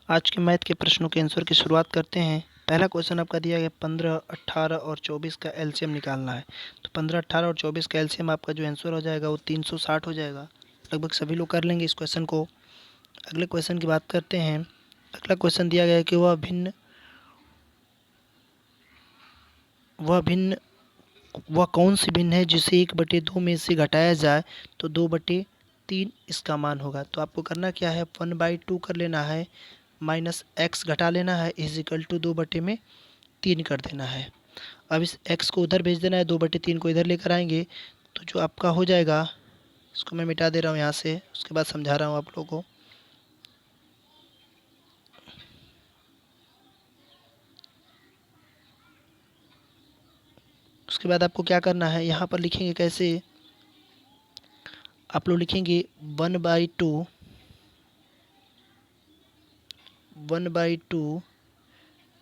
आज के मैथ के प्रश्नों के आंसर की शुरुआत करते हैं। पहला क्वेश्चन आपका दिया गया 15, 18 और 24 का एलसीएम निकालना है। तो 15, 18 और 24 का एलसीएम आपका जो आंसर हो जाएगा वो 360 हो जाएगा। लगभग सभी लोग कर लेंगे इस क्वेश्चन को। अगले क्वेश्चन की बात करते हैं। अगला क्वेश्चन दिया गया है कि वह कौन सी भिन्न है जिसे 1/2 में से घटाया जाए तो 2/3 इसका मान होगा। तो आपको करना क्या है, 1/2 कर लेना है, माइनस एक्स घटा लेना है, इज इक्वल टू 2/3 कर देना है। अब इस एक्स को उधर भेज देना है, 2/3 को इधर लेकर आएंगे तो जो आपका हो जाएगा, इसको मैं मिटा दे रहा हूँ यहाँ से, उसके बाद समझा रहा हूँ आप लोगों को। उसके बाद आपको क्या करना है, यहाँ पर लिखेंगे कैसे, आप लोग लिखेंगे 1/2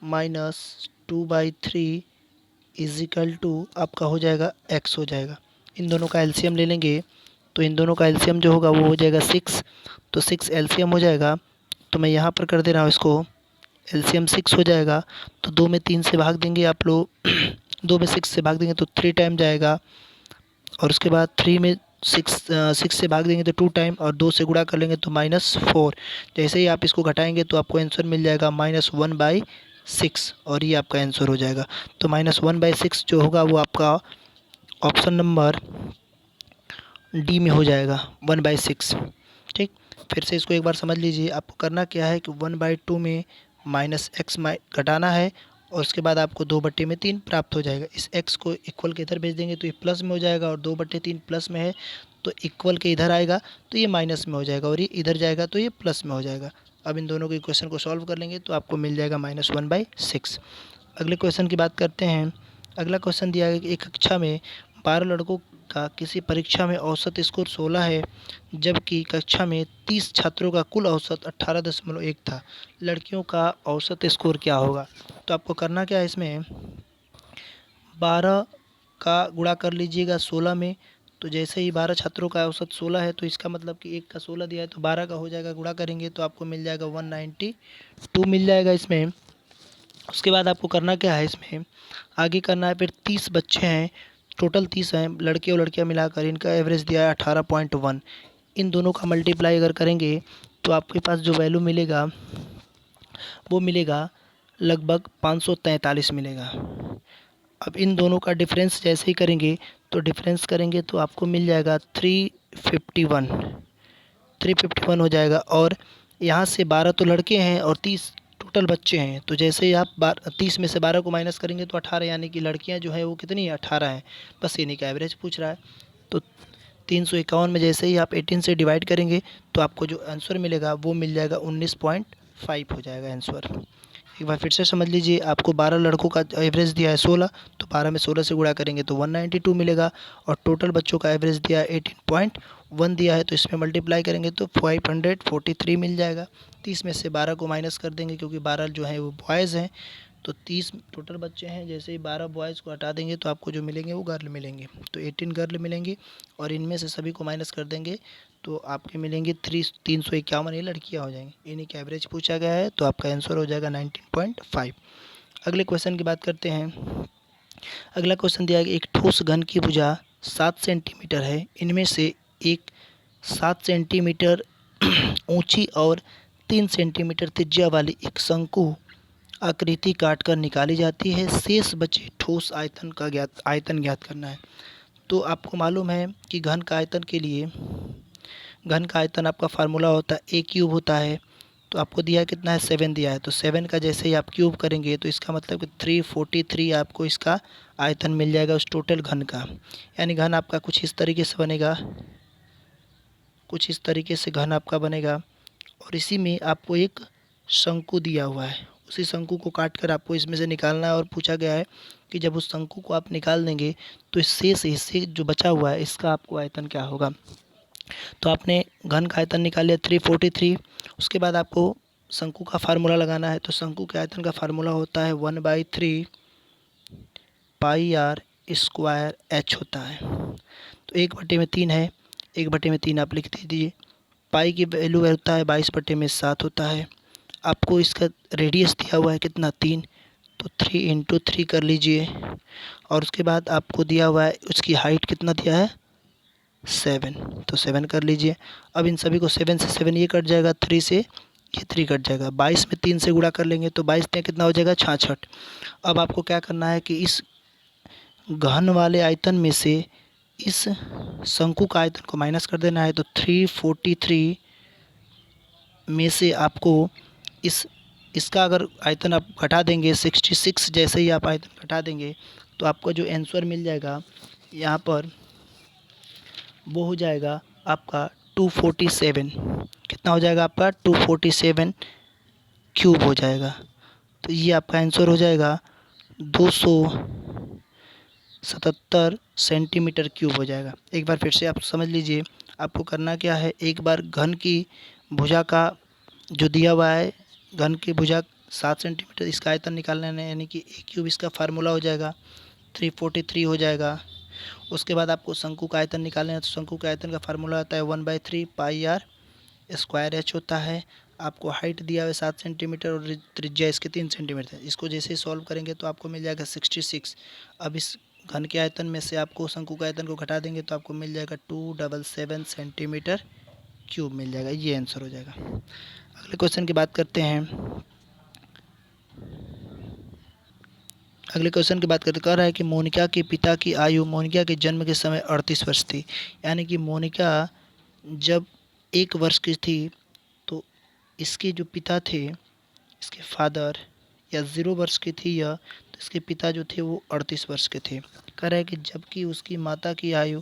माइनस 2/3 इज इक्वल टू आपका हो जाएगा एक्स हो जाएगा। इन दोनों का एलसीएम ले लेंगे तो इन दोनों का एलसीएम जो होगा वो हो जाएगा 6। तो 6 एलसीएम हो जाएगा। तो मैं यहाँ पर कर दे रहा हूँ इसको, एलसीएम 6 हो जाएगा। तो 2 में 3 से भाग देंगे आप लोग 2 में 6 से भाग देंगे तो 3 टाइम जाएगा। और उसके बाद 3 में 6 से भाग देंगे तो 2 टाइम, और 2 से गुणा कर लेंगे तो -4। जैसे ही आप इसको घटाएंगे तो आपको आंसर मिल जाएगा -1/6, और ये आपका आंसर हो जाएगा। तो -1/6 जो होगा वो आपका ऑप्शन नंबर डी में हो जाएगा, 1/6। ठीक, फिर से इसको एक बार समझ लीजिए। आपको करना क्या है कि 1/2 में -x घटाना है, और उसके बाद आपको 2/3 प्राप्त हो जाएगा। इस x को इक्वल के इधर भेज देंगे तो ये प्लस में हो जाएगा, और 2/3 प्लस में है तो इक्वल के इधर आएगा तो ये माइनस में हो जाएगा, और ये इधर जाएगा तो ये प्लस में हो जाएगा। अब इन दोनों के इक्वेशन को सॉल्व कर लेंगे तो आपको मिल जाएगा -1/6। अगले क्वेश्चन की बात करते हैं। अगला क्वेश्चन दिया है कि एक कक्षा में 12 लड़कों का किसी परीक्षा में औसत स्कोर 16 है, जबकि कक्षा में 30 छात्रों का कुल औसत 18.1 था। लड़कियों का औसत स्कोर क्या होगा। तो आपको करना क्या है, इसमें 12 का गुणा कर लीजिएगा 16 में। तो जैसे ही 12 छात्रों का औसत 16 है तो इसका मतलब कि एक का 16 दिया है तो 12 का हो जाएगा, गुणा करेंगे तो आपको मिल जाएगा 192 मिल जाएगा इसमें। उसके बाद आपको करना क्या है, इसमें आगे करना है। फिर 30 बच्चे हैं, टोटल 30 हैं, लड़के और लड़कियां मिलाकर, इनका एवरेज दिया है 18.1। इन दोनों का मल्टीप्लाई अगर करेंगे तो आपके पास जो वैल्यू मिलेगा वो मिलेगा लगभग 543 मिलेगा। अब इन दोनों का डिफरेंस जैसे ही करेंगे तो डिफरेंस करेंगे तो आपको मिल जाएगा 351 हो जाएगा। और यहाँ से 12 तो लड़के हैं और 30 टोटल बच्चे हैं, तो जैसे ही आप 30 में से 12 को माइनस करेंगे तो 18, यानी कि लड़कियाँ जो है वो कितनी है, 18 हैं। बस इन्हीं का एवरेज पूछ रहा है। तो 351 में जैसे ही आप 18 से डिवाइड करेंगे तो आपको जो आंसर मिलेगा वो मिल जाएगा 19.5 हो जाएगा आंसर। एक बार फिर से समझ लीजिए, आपको 12 लड़कों का एवरेज दिया है 16, तो 12 में 16 से गुणा करेंगे तो 192 मिलेगा। और टोटल बच्चों का एवरेज दिया है 18.1 दिया है, तो इसमें मल्टीप्लाई करेंगे तो 543 मिल जाएगा। 30 में से 12 को माइनस कर देंगे क्योंकि 12 जो है वो बॉयज़ हैं, तो 30 टोटल बच्चे हैं। जैसे ही 12 बॉयज़ को हटा देंगे तो आपको जो मिलेंगे वो गर्ल मिलेंगे, तो 18 गर्ल मिलेंगे, और इनमें से सभी को माइनस कर देंगे तो आपके मिलेंगे 351, ये लड़कियां हो जाएंगी। इन्हीं का एवरेज पूछा गया है, तो आपका आंसर हो जाएगा 19.5। अगले क्वेश्चन की बात करते हैं। अगला क्वेश्चन दिया है कि एक ठोस घन की भुजा 7 सेंटीमीटर है, इनमें से एक 7 सेंटीमीटर ऊंची और 3 सेंटीमीटर त्रिज्या वाली एक शंकु आकृति काटकर निकाली जाती है। शेष बचे ठोस आयतन ज्ञात करना है। तो आपको मालूम है कि घन का आयतन के लिए, घन का आयतन आपका फार्मूला होता है a³ होता है। तो आपको दिया है कितना है, 7 दिया है, तो 7 का जैसे ही आप क्यूब करेंगे तो इसका मतलब कि 343 आपको इसका आयतन मिल जाएगा उस टोटल घन का। यानी घन आपका कुछ इस तरीके से बनेगा, कुछ इस तरीके से घन आपका बनेगा। और इसी में आपको एक शंकु दिया हुआ है, उसी शंकु को काट कर आपको इसमें से निकालना है। और पूछा गया है कि जब उस शंकु को आप निकाल देंगे तो इस शेष हिस्से जो बचा हुआ है इसका आपको आयतन क्या होगा। तो आपने घन का आयतन निकाल लिया 343। उसके बाद आपको शंकु का फार्मूला लगाना है। तो शंकु के आयतन का फार्मूला होता है 1/3 πr² h होता है। तो 1/3 है, 1/3 आप लिख दीजिए। पाई की वैल्यू होता है 22/7 होता है। आपको इसका रेडियस दिया हुआ है कितना 3, तो 3 × 3 कर लीजिए। और उसके बाद आपको दिया हुआ है उसकी हाइट कितना दिया है 7, तो 7 कर लीजिए। अब इन सभी को 7 से 7 ये कट जाएगा, 3 से ये 3 कट जाएगा, 22 में 3 से गुणा कर लेंगे तो 22 में कितना हो जाएगा 66। अब आपको क्या करना है कि इस घन वाले आयतन में से इस शंकु का आयतन को माइनस कर देना है। तो 343 में से आपको इसका अगर आयतन आप घटा देंगे 66, जैसे ही आप आयतन घटा देंगे तो आपको जो आंसर मिल जाएगा यहाँ पर वो हो जाएगा आपका 247। कितना हो जाएगा आपका 247 क्यूब हो जाएगा। तो ये आपका आंसर हो जाएगा 277 सेंटीमीटर क्यूब हो जाएगा। एक बार फिर से आप समझ लीजिए, आपको करना क्या है, एक बार घन की भुजा का जो दिया हुआ है, घन की भुजा 7 सेंटीमीटर, इसका आयतन निकालना है, यानी कि ए क्यूब इसका फार्मूला हो जाएगा 343 हो जाएगा। उसके बाद आपको शंकु का आयतन निकालना है, तो शंकु के आयतन का फार्मूला आता है 1/3 πr² होता है। आपको हाइट दिया हुआ है 7 सेंटीमीटर और त्रिज्या इसके 3 सेंटीमीटर। इसको जैसे ही सॉल्व करेंगे तो आपको मिल जाएगा 66। अब इस घन के आयतन में से आपको शंकु के आयतन को घटा देंगे तो आपको मिल जाएगा 277 सेंटीमीटर क्यूब मिल जाएगा। ये आंसर हो जाएगा। अगले क्वेश्चन की बात करते हैं। कह रहा है कि मोनिका के पिता की आयु मोनिका के जन्म के समय 38 वर्ष थी। यानी कि मोनिका जब 1 वर्ष की थी तो इसके जो पिता थे, इसके फादर, या 0 वर्ष की थी या तो इसके पिता जो थे वो 38 वर्ष के थे। कह रहा है कि जबकि उसकी माता की आयु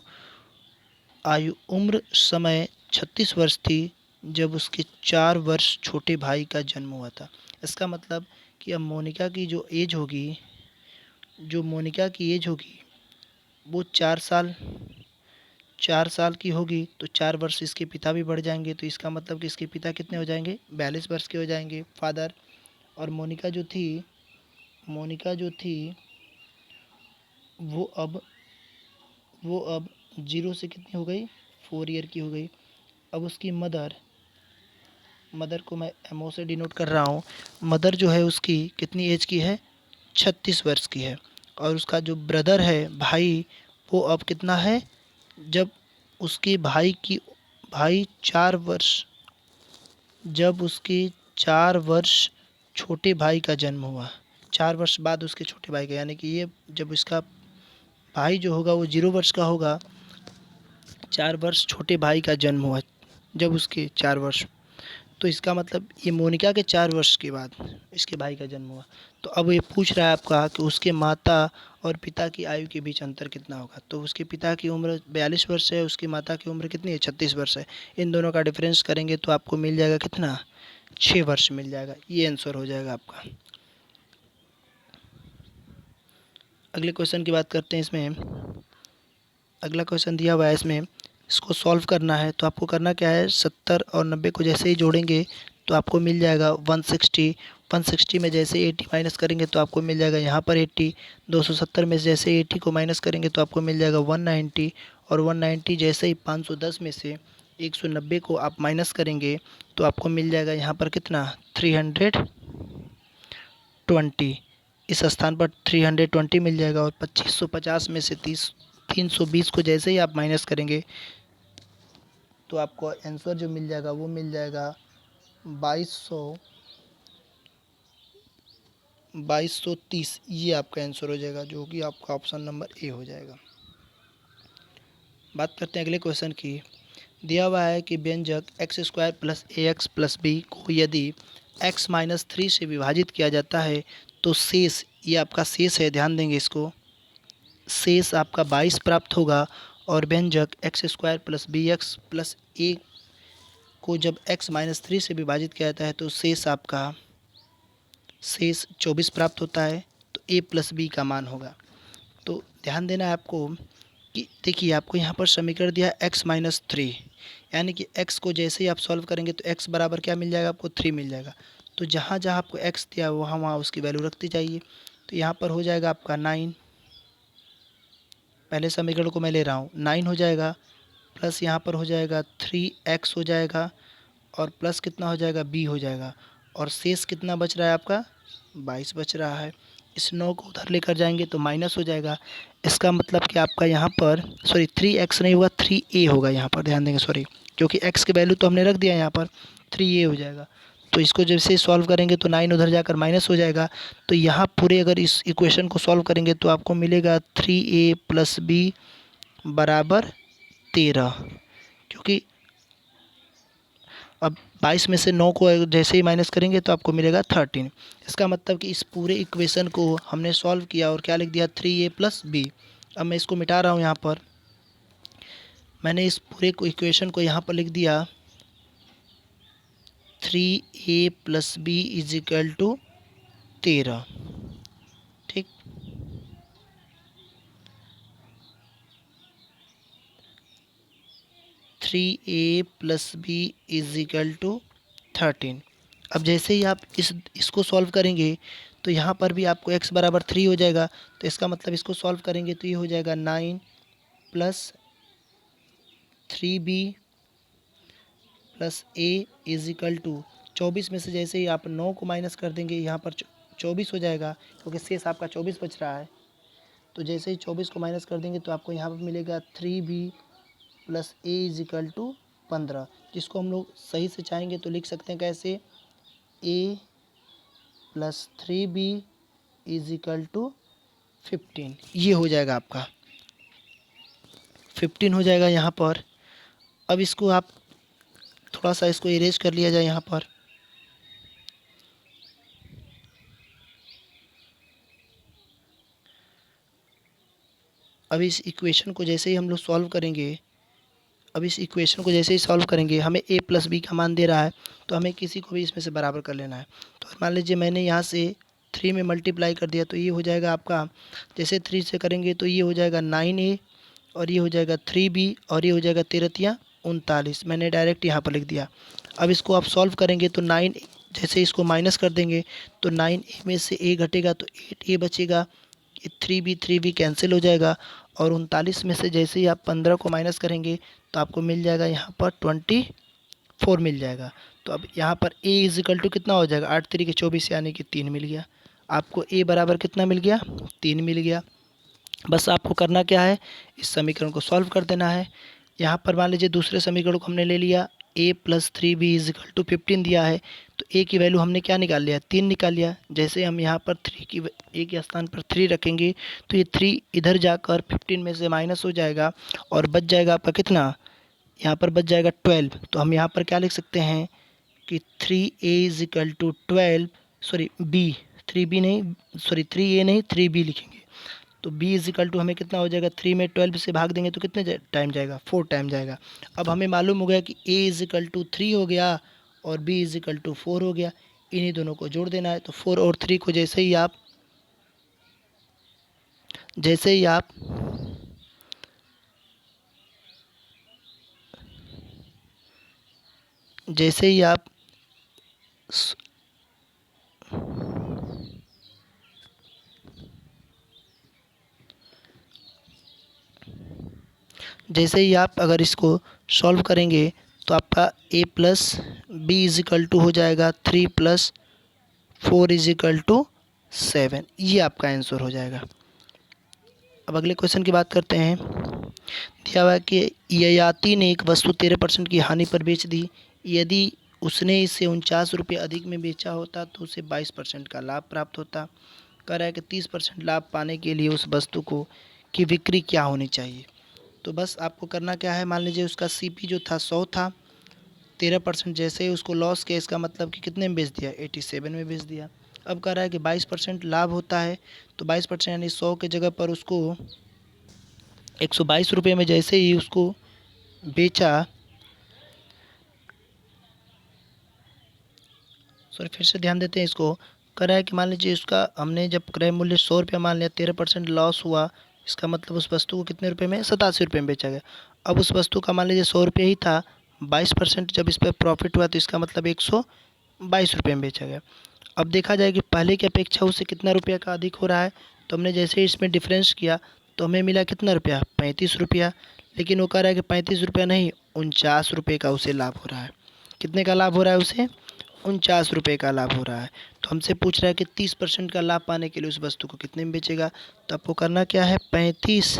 उम्र समय 36 वर्ष थी जब उसके 4 वर्ष छोटे भाई का जन्म हुआ था। इसका मतलब कि अब मोनिका की जो एज होगी वो 4 साल की होगी, तो 4 वर्ष इसके पिता भी बढ़ जाएंगे। तो इसका मतलब कि इसके पिता कितने हो जाएंगे 42 वर्ष के हो जाएंगे फादर। और मोनिका जो थी वो अब 0 से कितनी हो गई 4 ईयर की हो गई। अब उसकी मदर को मैं एमओ से डिनोट कर रहा हूँ। मदर जो है उसकी कितनी एज की है 36 वर्ष की है। और उसका जो ब्रदर है भाई, वो अब कितना है, जब उसके जब उसके 4 वर्ष छोटे भाई का जन्म हुआ, 4 वर्ष बाद उसके छोटे भाई का, यानी कि ये जब इसका भाई जो होगा वो 0 वर्ष का होगा, 4 वर्ष छोटे भाई का जन्म हुआ जब उसके 4 वर्ष, तो इसका मतलब ये मोनिका के 4 वर्ष के बाद इसके भाई का जन्म हुआ। तो अब ये पूछ रहा है आपका कि उसके माता और पिता की आयु के बीच अंतर कितना होगा। तो उसके पिता की उम्र 42 वर्ष है, उसकी माता की उम्र कितनी है 36 वर्ष है। इन दोनों का डिफरेंस करेंगे तो आपको मिल जाएगा कितना 6 वर्ष मिल जाएगा। ये आंसर हो जाएगा आपका। अगले क्वेश्चन की बात करते हैं। इसमें अगला क्वेश्चन दिया हुआ है, इसमें इसको सॉल्व करना है। तो आपको करना क्या है, 70 और 90 को जैसे ही जोड़ेंगे तो आपको मिल जाएगा 160। 160 में जैसे 80 माइनस करेंगे तो आपको मिल जाएगा यहाँ पर 80। 270 में जैसे 80 को माइनस करेंगे तो आपको मिल जाएगा 190। और 190 जैसे ही 510 में से 190 को आप माइनस करेंगे तो आपको मिल जाएगा यहाँ पर कितना 320। इस स्थान पर 320 मिल जाएगा। और 2550 में से 320 को जैसे ही आप माइनस करेंगे तो आपको आंसर जो मिल जाएगा वो मिल जाएगा 2230। ये आपका आंसर हो जाएगा, जो कि आपका ऑप्शन नंबर ए हो जाएगा। बात करते हैं अगले क्वेश्चन की। दिया हुआ है कि व्यंजक x² + ax + b को यदि x - 3 से विभाजित किया जाता है तो शेष, ये आपका शेष है, ध्यान देंगे इसको, शेष आपका 22 प्राप्त होगा। और व्यंजक x² + bx + a को जब x - 3 से विभाजित किया जाता है तो शेष 24 प्राप्त होता है। तो a + b का मान होगा। तो ध्यान देना है आपको कि देखिए आपको यहाँ पर समीकरण दिया है x - 3, यानी कि x को जैसे ही आप सॉल्व करेंगे तो x बराबर क्या मिल जाएगा आपको 3 मिल जाएगा। तो जहाँ जहाँ आपको x दिया वहाँ उसकी वैल्यू रखती जाइए। तो यहाँ पर हो जाएगा आपका 9, पहले समीकरण को मैं ले रहा हूँ, 9 हो जाएगा, प्लस यहाँ पर हो जाएगा 3x हो जाएगा, और प्लस कितना हो जाएगा b हो जाएगा। और शेष कितना बच रहा है आपका 22 बच रहा है। इस 9 को उधर लेकर जाएंगे तो माइनस हो जाएगा। इसका मतलब कि आपका यहाँ पर 3x नहीं होगा 3a होगा यहाँ पर, ध्यान देंगे क्योंकि x की वैल्यू तो हमने रख दिया यहाँ पर 3a हो जाएगा। तो इसको जैसे सॉल्व करेंगे तो 9 उधर जाकर माइनस हो जाएगा। तो यहाँ पूरे अगर इस इक्वेशन को सॉल्व करेंगे तो आपको मिलेगा 3a + b बराबर 13, क्योंकि अब 22 में से 9 को जैसे ही माइनस करेंगे तो आपको मिलेगा 13। इसका मतलब कि इस पूरे इक्वेशन को हमने सॉल्व किया और क्या लिख दिया 3a + b। अब मैं इसको मिटा रहा हूँ। यहाँ पर मैंने इस पूरे इक्वेशन को यहाँ पर लिख दिया 3a + b = 13। ठीक, थ्री ए + b = 13। अब जैसे ही आप इसको सॉल्व करेंगे तो यहाँ पर भी आपको x बराबर 3 हो जाएगा। तो इसका मतलब इसको सॉल्व करेंगे तो ये हो जाएगा 9 + 3b + a = 24 में से जैसे ही आप 9 को माइनस कर देंगे यहाँ पर 24 हो जाएगा, क्योंकि शेष आपका 24 बच रहा है। तो जैसे ही 24 को माइनस कर देंगे तो आपको यहाँ पर मिलेगा 3b + a = 15, जिसको हम लोग सही से चाहेंगे तो लिख सकते हैं कैसे a + 3b = 15। ये हो जाएगा आपका 15 हो जाएगा यहाँ पर। अब इसको आप थोड़ा सा इसको इरेज कर लिया जाए यहाँ पर। अब इस इक्वेशन को जैसे ही हम लोग सॉल्व करेंगे हमें a + b का मान दे रहा है, तो हमें किसी को भी इसमें से बराबर कर लेना है। तो मान लीजिए मैंने यहाँ से 3 में मल्टीप्लाई कर दिया तो ये हो जाएगा आपका, जैसे 3 से करेंगे तो ये हो जाएगा 9a और ये हो जाएगा 3b और ये हो जाएगा 13 39। मैंने डायरेक्ट यहाँ पर लिख दिया। अब इसको आप सॉल्व करेंगे तो 9 जैसे इसको माइनस कर देंगे तो 9a में से a घटेगा तो 8a बचेगा, 3b कैंसिल हो जाएगा और 39 में से जैसे ही आप 15 को माइनस करेंगे तो आपको मिल जाएगा यहाँ पर 24 मिल जाएगा। तो अब यहाँ पर a = कितना हो जाएगा 8 3 के 24 यानी कि 3 मिल गया। आपको a बराबर कितना मिल गया 3 मिल गया। बस आपको करना क्या है, इस समीकरण को सॉल्व कर देना है। यहाँ पर मान लीजिए दूसरे समीकरण को हमने ले लिया a + 3b = 15 दिया है, तो a की वैल्यू हमने क्या निकाल लिया 3 निकाल लिया। जैसे हम यहाँ पर a के स्थान पर 3 रखेंगे तो ये 3 इधर जाकर 15 में से माइनस हो जाएगा और बच जाएगा आपका कितना, यहाँ पर बच जाएगा 12। तो हम यहाँ पर क्या लिख सकते हैं कि 3a = 12, b 3b नहीं 3a नहीं 3b लिखेंगे। तो b = हमें कितना हो जाएगा 3 में 12 से भाग देंगे तो कितने टाइम जाएगा 4 टाइम जाएगा। अब हमें मालूम हो गया कि a = 3 हो गया और b = 4 हो गया। इन्हीं दोनों को जोड़ देना है। तो 4 और 3 को जैसे ही आप अगर इसको सॉल्व करेंगे तो आपका a + b = हो जाएगा 3 + 4 = 7। ये आपका आंसर हो जाएगा। अब अगले क्वेश्चन की बात करते हैं। दिया हुआ है कि ययाति ने एक वस्तु 13% की हानि पर बेच दी। यदि उसने इसे 49 रुपये अधिक में बेचा होता तो उसे 22% का लाभ प्राप्त होता। कह रहा है कि 30% लाभ पाने के लिए उस वस्तु की बिक्री क्या होनी चाहिए। तो बस आपको करना क्या है, मान लीजिए उसका CP जो था 100 था, 13% जैसे ही उसको लॉस किया, इसका मतलब कि कितने में बेच दिया 87 में बेच दिया। अब कह रहा है कि 22% लाभ होता है, तो 22% यानी 100 के जगह पर उसको 122 रुपये में जैसे ही उसको बेचा, फिर से ध्यान देते हैं इसको। कह रहा है कि मान लीजिए उसका हमने जब क्रय मूल्य 100 रुपये मान लिया, 13% लॉस हुआ, इसका मतलब उस वस्तु को कितने रुपये में 87 रुपये में बेचा गया। अब उस वस्तु का मान लीजिए 100 रुपये ही था, 22% जब इस पर प्रॉफिट हुआ तो इसका मतलब 122 रुपये में बेचा गया। अब देखा जाए कि पहले की अपेक्षा उससे कितना रुपया का अधिक हो रहा है, तो हमने जैसे ही इसमें डिफरेंस किया तो हमें मिला कितना रुपया 35 रुपया। लेकिन वो कह रहा है कि 35 रुपया नहीं 49 रुपये का उसे लाभ हो रहा है। कितने का लाभ हो रहा है उसे ₹49 का लाभ हो रहा है। तो हमसे पूछ रहा है कि 30% का लाभ पाने के लिए उस वस्तु को कितने में बेचेगा। तो आपको करना क्या है, 35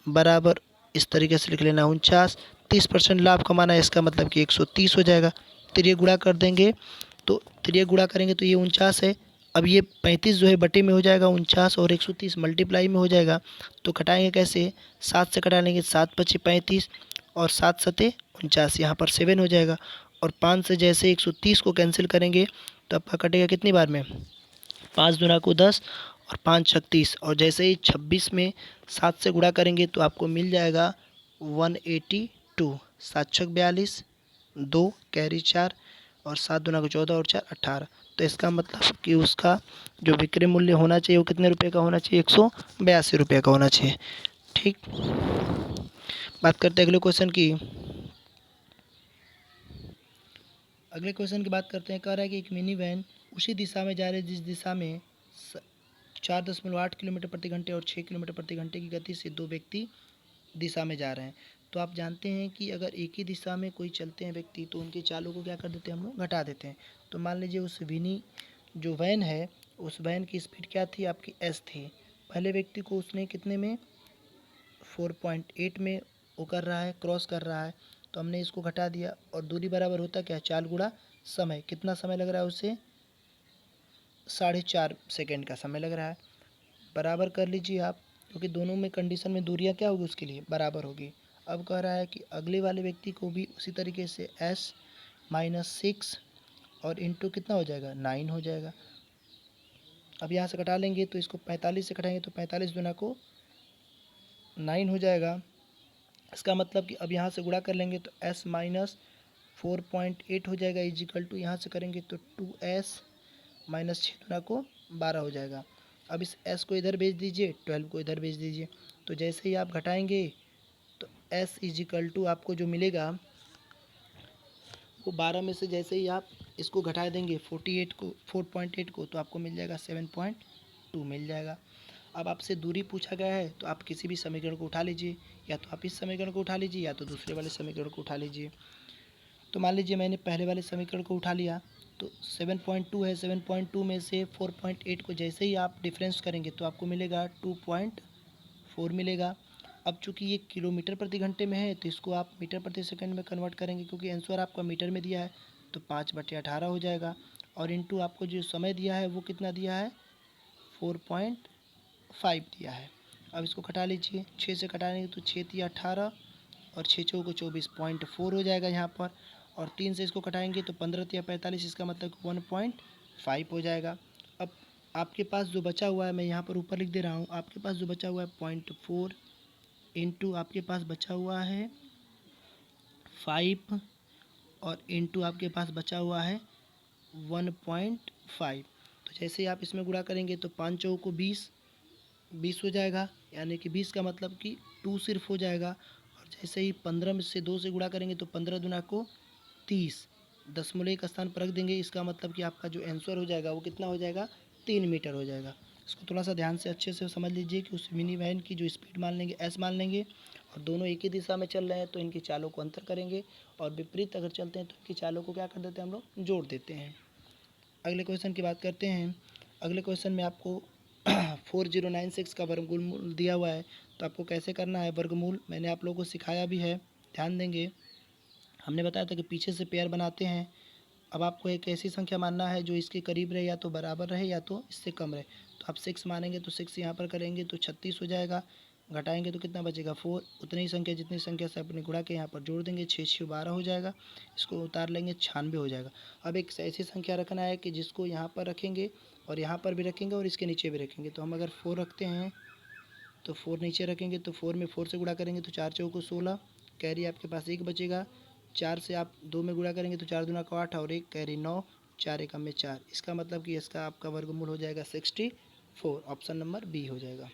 बराबर इस तरीके से लिख लेना 49, 30% लाभ कमाना है, इसका मतलब कि 130 हो जाएगा। तिर्यक गुणा कर देंगे तो तिर्यक गुणा करेंगे तो ये 49 है। अब ये 35 जो है बटे में हो जाएगा 49 और 130 मल्टीप्लाई में हो जाएगा। तो घटाएंगे कैसे, 7 से घटा लेंगे, 7 पचे 35 और 7 सते 49, यहाँ पर 7 हो जाएगा। और 5 से जैसे 130 को कैंसिल करेंगे तो आपका कटेगा कितनी बार में, 5 दूना को 10 और 5 छक 30, और जैसे ही 26 में 7 से गुणा करेंगे तो आपको मिल जाएगा 182, 7 छक 42, 2 कैरी 4 और 7 दूना को 14 और 4 18। तो इसका मतलब कि उसका जो विक्रय मूल्य होना चाहिए वो कितने रुपए का होना चाहिए, 182 का होना चाहिए। ठीक, बात करते हैं अगले क्वेश्चन की। अगले क्वेश्चन की बात करते हैं। कह रहा है कि एक मिनी वैन उसी दिशा में जा रही है जिस दिशा में 4.8 किलोमीटर प्रति घंटे और 6 किलोमीटर प्रति घंटे की गति से दो व्यक्ति दिशा में जा रहे हैं। तो आप जानते हैं कि अगर एक ही दिशा में कोई चलते हैं व्यक्ति तो उनके चालों को क्या कर देते हैं, हम लोग घटा देते हैं। तो मान लीजिए उस विनी जो वैन है, उस वैन की स्पीड क्या थी, आपकी एस थी। पहले व्यक्ति को उसने कितने में, 4.8 में वो कर रहा है, क्रॉस कर रहा है। तो हमने इसको घटा दिया और दूरी बराबर होता क्या है, 4 गुणा समय। कितना समय लग रहा है उसे, 4.5 सेकेंड का समय लग रहा है। बराबर कर लीजिए आप, क्योंकि दोनों में कंडीशन में दूरियां क्या होगी, उसके लिए बराबर होगी। अब कह रहा है कि अगले वाले व्यक्ति को भी उसी तरीके से s -6 और इंटू कितना हो जाएगा, 9 हो जाएगा। अब यहाँ से घटा लेंगे तो इसको 45 से घटाएंगे तो 45 दूना को 9 हो जाएगा। इसका मतलब कि अब यहाँ से गुणा कर लेंगे तो s - 4.8 हो जाएगा, इजिकल टू यहाँ से करेंगे तो 2s -6 दूना को 12 हो जाएगा। अब इस s को इधर भेज दीजिए, 12 को इधर भेज दीजिए। तो जैसे ही आप घटाएंगे तो s इजिकल टू आपको जो मिलेगा वो 12 में से जैसे ही आप इसको घटा देंगे 4.8 को तो आपको मिल जाएगा 7.2 मिल जाएगा। अब आपसे दूरी पूछा गया है तो आप किसी भी समीकरण को उठा लीजिए, या तो आप इस समीकरण को उठा लीजिए या तो दूसरे वाले समीकरण को उठा लीजिए। तो मान लीजिए मैंने पहले वाले समीकरण को उठा लिया तो 7.2 है, 7.2 में से 4.8 को जैसे ही आप डिफरेंस करेंगे तो आपको मिलेगा 2.4 मिलेगा। अब चूंकि ये किलोमीटर प्रति घंटे में है तो इसको आप मीटर प्रति सेकंड में कन्वर्ट करेंगे, क्योंकि आंसर आपका मीटर में दिया है तो 5/18 हो जाएगा। और इंटू आपको जो समय दिया है वो कितना दिया है, 4.5 दिया है। अब इसको घटा लीजिए, 6 से घटाएंगे तो 6 तिया 18 और 6 चौको को 24.4 हो जाएगा यहाँ पर। और 3 से इसको घटाएंगे तो 15 तिया 45, इसका मतलब 1.5 हो जाएगा। अब आपके पास जो बचा हुआ है, मैं यहाँ पर ऊपर लिख दे रहा हूँ, आपके पास जो बचा हुआ है 0.4 इंटू आपके पास बचा हुआ है 5 और इंटू आपके पास बचा हुआ है 1.5। तो जैसे ही आप इसमें गुणा करेंगे तो 5 चौको को 20 हो जाएगा, यानी कि 20 का मतलब कि 2 सिर्फ हो जाएगा। और जैसे ही 15 में से 2 से गुणा करेंगे तो 15 दूना को 30, दशमलव एक स्थान पर रख देंगे। इसका मतलब कि आपका जो आंसर हो जाएगा वो कितना हो जाएगा, 3 मीटर हो जाएगा। इसको थोड़ा सा ध्यान से अच्छे से समझ लीजिए कि उस मिनी वैन की जो स्पीड मान लेंगे एस मान लेंगे, और दोनों एक ही दिशा में चल रहे हैं तो इनकी चालों को अंतर करेंगे, और विपरीत अगर चलते हैं तो इनकी चालों को क्या कर देते हैं, हम लोग जोड़ देते हैं। अगले क्वेश्चन की बात करते हैं। अगले क्वेश्चन में आपको 4096 का वर्गमूल दिया हुआ है, तो आपको कैसे करना है वर्गमूल, मैंने आप लोगों को सिखाया भी है, ध्यान देंगे। हमने बताया था कि पीछे से पेयर बनाते हैं। अब आपको एक ऐसी संख्या मानना है जो इसके करीब रहे, या तो बराबर रहे या तो इससे कम रहे। तो आप 6 मानेंगे तो 6 यहाँ पर करेंगे तो 36 हो जाएगा। घटाएंगे तो कितना बचेगा 4, उतनी ही संख्या जितनी संख्या से अपने गुणा के यहाँ पर जोड़ देंगे, 6 6 12 हो जाएगा। इसको उतार लेंगे, 96 हो जाएगा। अब एक ऐसी संख्या रखना है कि जिसको यहाँ पर रखेंगे और यहाँ पर भी रखेंगे और इसके नीचे भी रखेंगे। तो हम अगर 4 रखते हैं तो 4 नीचे रखेंगे तो 4 में 4 से गुणा करेंगे तो 4 चौको 16, कैरी आपके पास 1 बचेगा। 4 से आप 2 में गुणा करेंगे तो 4 दूना को 8 और 1 कैरी 9, 4 एकम में 4। इसका मतलब कि इसका आपका वर्गमूल हो जाएगा 64, ऑप्शन नंबर बी हो जाएगा।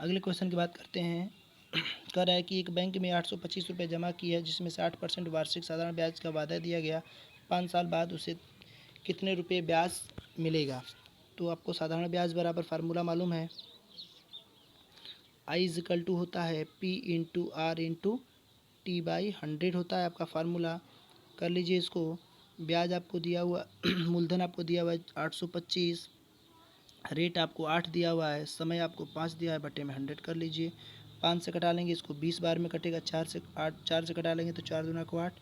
अगले क्वेश्चन की बात करते हैं। कह रहा है कि एक बैंक में 825 रुपये जमा किया जिसमें 60% वार्षिक साधारण ब्याज का वादा दिया गया, 5 साल बाद उसे कितने रुपये ब्याज मिलेगा। तो आपको साधारण ब्याज बराबर फार्मूला मालूम है, आई इजिकल टू होता है P into R into T by 100 होता है आपका फार्मूला। कर लीजिए इसको, ब्याज आपको दिया हुआ मूलधन आपको दिया हुआ है 825, रेट आपको 8 दिया हुआ है, समय आपको 5 दिया है, बटे में 100 कर लीजिए। 5 से कटा लेंगे, इसको 20 बार में कटेगा। 4 से कटा लेंगे तो 4 दूना को 8,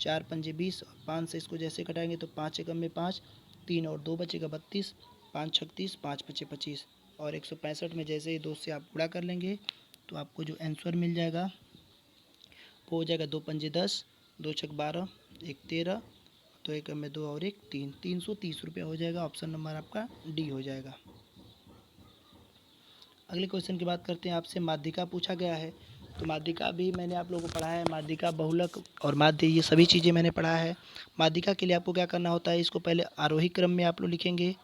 4 पंजे 20, और 5 से इसको जैसे कटाएंगे तो 5 एकम में 5, 3 और 2 बचेगा 32, 5 36, 5 पचे 25, और 165 में जैसे ही 2 से आप गुणा कर लेंगे तो आपको जो आंसर मिल जाएगा वो हो जाएगा 2 पंजे 10, 2 छक 12, 1 13, तो एक में 2 और 1 3, 330 रुपया हो जाएगा। ऑप्शन नंबर आपका डी हो जाएगा। अगले क्वेश्चन की बात करते हैं। आपसे माध्यिका पूछा गया है, तो माध्यिका भी मैंने आप लोगों को पढ़ा है। माध्यिका, बहुलक और माध्य, ये सभी चीज़ें मैंने पढ़ा है। माध्यिका के लिए आपको क्या करना होता है, इसको पहले आरोही क्रम में आप लोग लिखेंगे।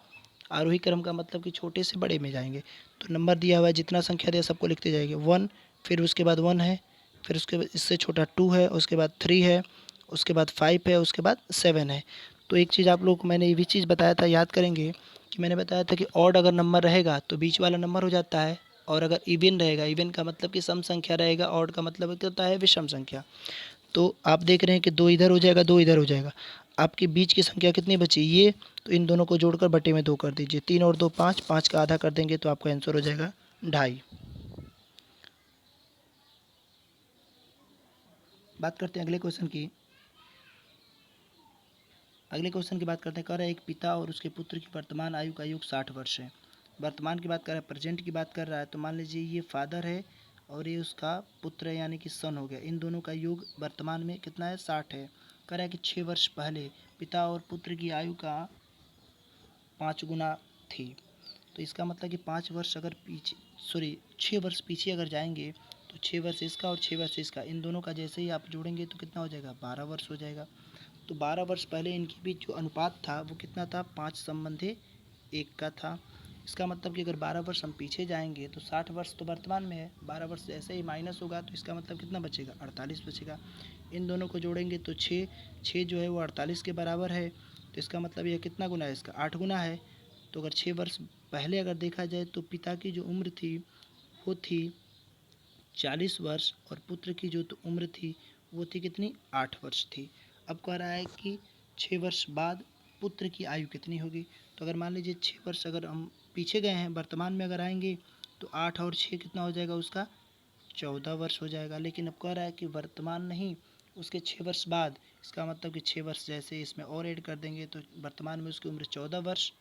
आरोही क्रम का मतलब कि छोटे से बड़े में जाएंगे। तो नंबर दिया हुआ है, जितना संख्या दिया सबको लिखते जाएंगे। 1, फिर उसके बाद 1 है, फिर उसके बाद इससे छोटा 2 है, उसके बाद 3 है, उसके बाद 5 है, उसके बाद 7 है। तो एक चीज़ आप लोग को मैंने ये भी चीज़ बताया था, याद करेंगे कि मैंने बताया था कि ऑड अगर नंबर रहेगा तो बीच वाला नंबर हो जाता है, और अगर इवन रहेगा, इवन का मतलब कि सम संख्या रहेगा, ऑड का मतलब क्या होता है, विषम संख्या। तो आप देख रहे हैं कि 2 इधर हो जाएगा, 2 इधर हो जाएगा। आपके बीच की संख्या कितनी बची, ये, तो इन दोनों को जोड़कर बटे में 2 कर दीजिए। 3 और 2 5, 5 का आधा कर देंगे तो आपका आंसर हो जाएगा 2.5। बात करते हैं अगले क्वेश्चन की। अगले क्वेश्चन की बात करते हैं। कह रहा है एक पिता और उसके पुत्र की वर्तमान आयु का योग 60 वर्ष है। वर्तमान की बात कर रहा है, प्रेजेंट की बात कर रहा है। तो मान लीजिए ये फादर है और ये उसका पुत्र है, यानी कि सन हो गया। इन दोनों का योग वर्तमान में कितना है, 60 है। कह रहा है कि 6 वर्ष पहले पिता और पुत्र की आयु का 5 गुना थी। तो इसका मतलब कि 5 वर्ष अगर पीछे, सॉरी 6 वर्ष पीछे अगर जाएंगे तो 6 वर्ष इसका और 6 वर्ष इसका, इन दोनों का जैसे ही आप जोड़ेंगे तो कितना हो जाएगा, 12 वर्ष हो जाएगा। तो 12 वर्ष पहले इनके बीच जो अनुपात था वो कितना था, 5 संबंधी 1 का था। इसका मतलब कि अगर 12 वर्ष हम पीछे जाएंगे तो 60 वर्ष तो वर्तमान में है, 12 वर्ष जैसे ही माइनस होगा तो इसका मतलब कितना बचेगा, 48 बचेगा। इन दोनों को जोड़ेंगे तो 6 जो है वो 48 के बराबर है। तो इसका मतलब यह कितना गुना है, इसका 8 गुना है। तो अगर 6 वर्ष पहले अगर देखा जाए तो पिता की जो उम्र थी वो थी 40 वर्ष, और पुत्र की जो तो उम्र थी वो थी कितनी, 8 वर्ष थी। अब कह रहा है कि 6 वर्ष बाद पुत्र की आयु कितनी होगी। तो अगर मान लीजिए 6 वर्ष अगर हम पीछे गए हैं, वर्तमान में अगर आएंगे तो 8 और 6 कितना हो जाएगा, उसका 14 वर्ष हो जाएगा। लेकिन अब कह रहा है कि वर्तमान नहीं, उसके 6 वर्ष बाद, इसका मतलब कि 6 वर्ष जैसे इसमें और ऐड कर देंगे तो वर्तमान में उसकी उम्र 14 वर्ष,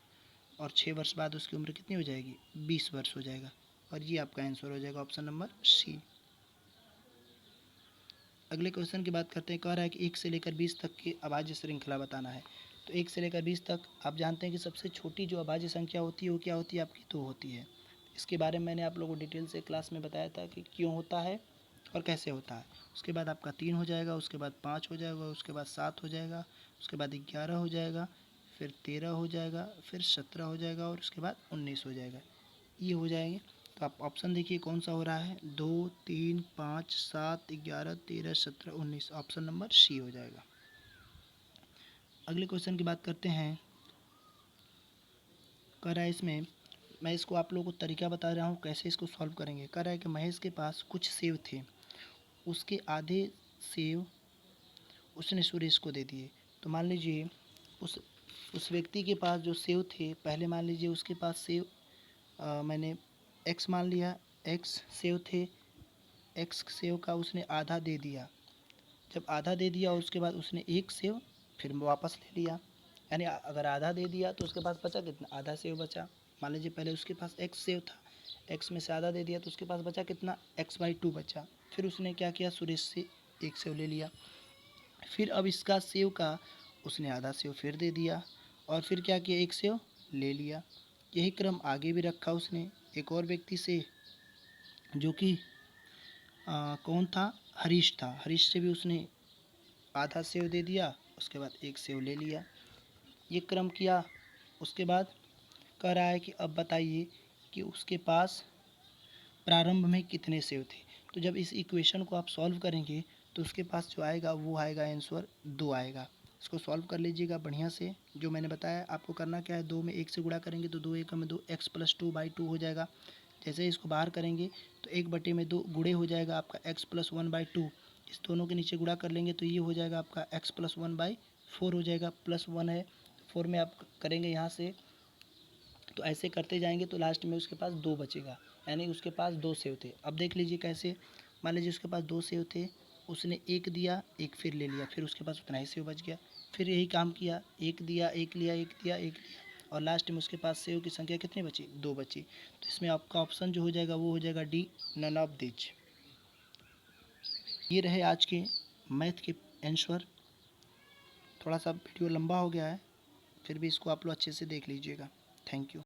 और 6 वर्ष बाद उसकी उम्र कितनी हो जाएगी, 20 वर्ष हो जाएगा। और ये आपका आंसर हो जाएगा, ऑप्शन नंबर सी। अगले क्वेश्चन की बात करते हैं। कह रहा है कि 1 से लेकर 20 तक की अभाज्य श्रृंखला बताना है। तो 1 से लेकर 20 तक आप जानते हैं कि सबसे छोटी जो अभाज्य संख्या होती है वो क्या होती है, आपकी 2 होती है। इसके बारे में मैंने आप लोगों को डिटेल से क्लास में बताया था कि क्यों होता है और कैसे होता है। उसके बाद आपका 3 हो जाएगा, उसके बाद 5 हो जाएगा, उसके बाद 7 हो जाएगा, उसके बाद 11 हो जाएगा, फिर 13 हो जाएगा, फिर 17 हो जाएगा, और उसके बाद 19 हो जाएगा। ये हो जाएंगे। तो आप ऑप्शन देखिए कौन सा हो रहा है, 2 3 5 7 11 13 17 19, ऑप्शन नंबर सी हो जाएगा। अगले क्वेश्चन की बात करते हैं। कह रहा है इसमें, मैं इसको आप लोगों को तरीका बता रहा हूँ कैसे इसको सॉल्व करेंगे। कह रहा है कि महेश के पास कुछ सेब थे, उसके आधे सेब उसने सुरेश को दे दिए। तो मान लीजिए उस व्यक्ति के पास जो सेब थे, पहले मान लीजिए उसके पास सेब, मैंने एक्स मान लिया, एक्स सेब थे, एक्स सेव का उसने आधा दे दिया। जब आधा दे दिया और उसके बाद उसने एक सेव फिर वापस ले लिया, यानी अगर आधा दे दिया तो उसके पास बचा कितना, आधा सेव बचा। मान लीजिए पहले उसके पास एक्स सेव था, एक्स में से आधा दे दिया तो उसके पास बचा कितना, x/2 बचा। फिर उसने क्या किया, सुरेश से एक सेव ले लिया। फिर अब इसका सेव का उसने आधा सेव फिर दे दिया, और फिर क्या किया, एक सेव ले लिया। यही क्रम आगे भी रखा उसने एक और व्यक्ति से, जो कि कौन था, हरीश था। हरीश से भी उसने आधा सेव दे दिया, उसके बाद एक सेव ले लिया। ये क्रम किया। उसके बाद कह रहा है कि अब बताइए कि उसके पास प्रारंभ में कितने सेव थे। तो जब इस इक्वेशन को आप सॉल्व करेंगे तो उसके पास जो आएगा वो आएगा आंसर 2 आएगा। इसको सॉल्व कर लीजिएगा बढ़िया से। जो मैंने बताया आपको करना क्या है, 2 में 1 से गुणा करेंगे तो 2 एकम में 2, x+2/2 हो जाएगा। जैसे ही इसको बाहर करेंगे तो 1/2 गुणे हो जाएगा आपका x+1/2। इस दोनों के नीचे गुणा कर लेंगे तो ये हो जाएगा आपका x+1/4। 4 हो जाएगा, +1 है 4 में आप करेंगे यहाँ से, तो ऐसे करते जाएंगे तो लास्ट में उसके पास 2 बचेगा, यानी उसके पास 2 सेव थे। अब देख लीजिए कैसे, मान लीजिए उसके पास 2 सेव थे, उसने एक दिया, एक फिर ले लिया, फिर उसके पास उतना ही सेव बच गया, फिर यही काम किया, एक दिया, एक लिया, एक दिया, एक लिया, और लास्ट में उसके पास सेव की संख्या कितनी बची, 2 बची। तो इसमें आपका ऑप्शन जो हो जाएगा वो हो जाएगा डी, नन ऑफ दिस। ये रहे आज के मैथ के आंसर। थोड़ा सा वीडियो लंबा हो गया है, फिर भी इसको आप लोग अच्छे से देख लीजिएगा। Thank you.